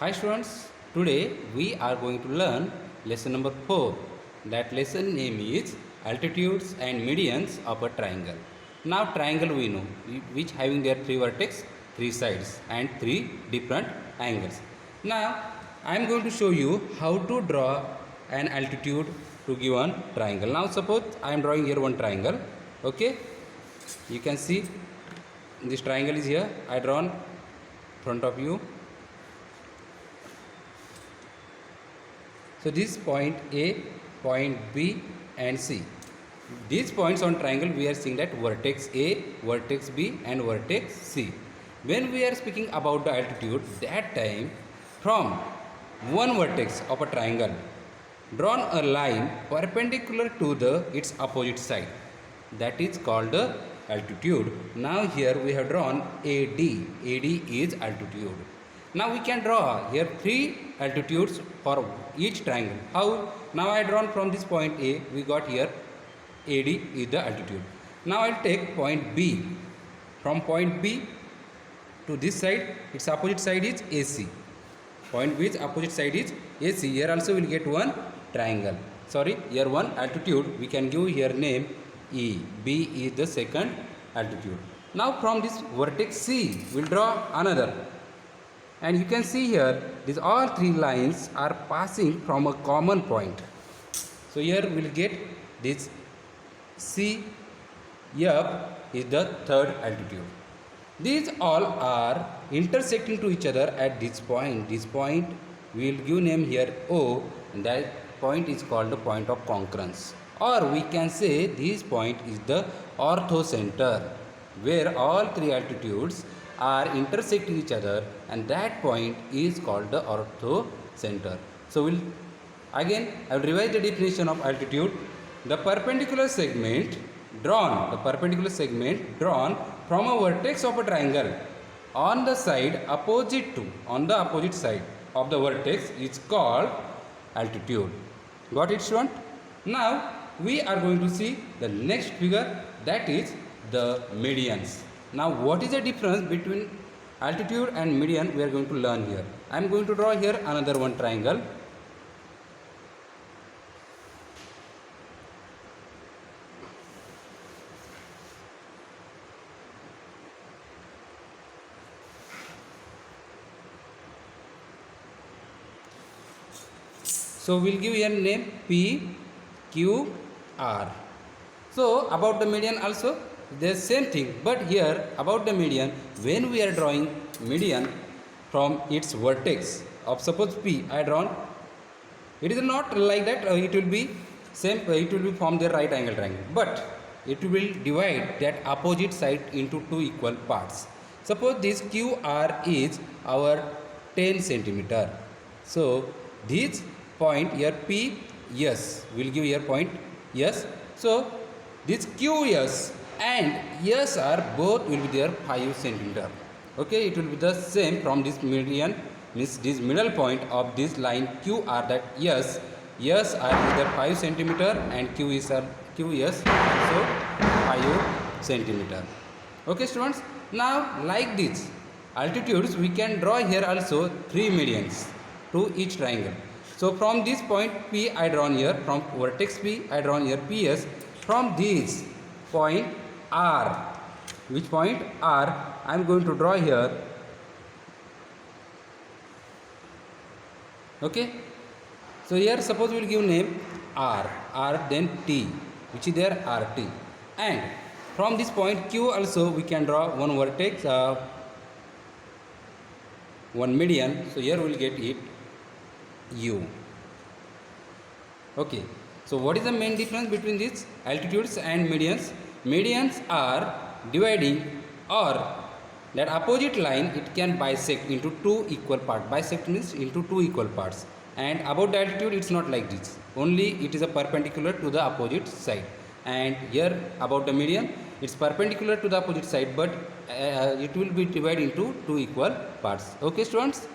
Hi students, today we are going to learn lesson number 4. That lesson name is altitudes and medians of a triangle. Now triangle we know which having their three vertex, three sides and three different angles. Now I am going to show you how to draw an altitude to give one triangle. Now suppose I am drawing here one triangle. Okay, you can see this triangle is here. I drawn front of you. So this point A, point B and C. These points on triangle we are seeing that vertex A, vertex B and vertex C. When we are speaking about the altitude, that time from one vertex of a triangle, drawn a line perpendicular to its opposite side. That is called the altitude. Now here we have drawn AD. AD is altitude. Now we can draw here three altitudes for each triangle. How? Now I drawn from this point A, we got here AD is the altitude. Now I will take point B. From point B to this side, its opposite side is AC. Point B's opposite side is AC. Here also we will get one triangle. Sorry, here one altitude. We can give here name E. B is the second altitude. Now from this vertex C, we will draw another. And you can see here, these all three lines are passing from a common point. So here we will get this C, F is the third altitude. These all are intersecting to each other at this point. This point we will give name here O, and that point is called the point of concurrence. Or we can say this point is the orthocenter, where all three altitudes are intersecting each other, and that point is called the orthocenter. So I will revise the definition of altitude. The perpendicular segment drawn from a vertex of a triangle on the side opposite side of the vertex is called altitude. Got it, student? Now we are going to see the next figure, that is the medians. Now what is the difference between altitude and median we are going to learn here. I am going to draw here another one triangle. So we will give here name P, Q, R. So about the median also the same thing, but here about the median, when we are drawing median from its vertex of suppose P, I drawn, it is not like that it will be same, it will be from the right angle triangle, but it will divide that opposite side into two equal parts. Suppose this QR is our 10 centimeter. So this point here P, yes, we will give here point yes. So this QS and yes are both will be there 5 centimeter. Okay, it will be the same from this median, means this middle point of this line QR, that yes are either 5 centimeter and QS also 5 centimeter. Okay students, now like this altitudes we can draw here also three medians to each triangle. So from this point P I drawn here, from vertex P I drawn here PS. From this point R, which point R, I am going to draw here. Okay, so here suppose we will give name R then T, which is there RT, and from this point Q also we can draw one vertex, one median. So here we will get it U. Okay, so what is the main difference between these altitudes and medians? Medians are dividing, or that opposite line it can bisect into two equal parts. Bisect means into two equal parts. And about the altitude it's not like this. Only it is a perpendicular to the opposite side. And here about the median, it's perpendicular to the opposite side, but it will be divided into two equal parts. Okay students?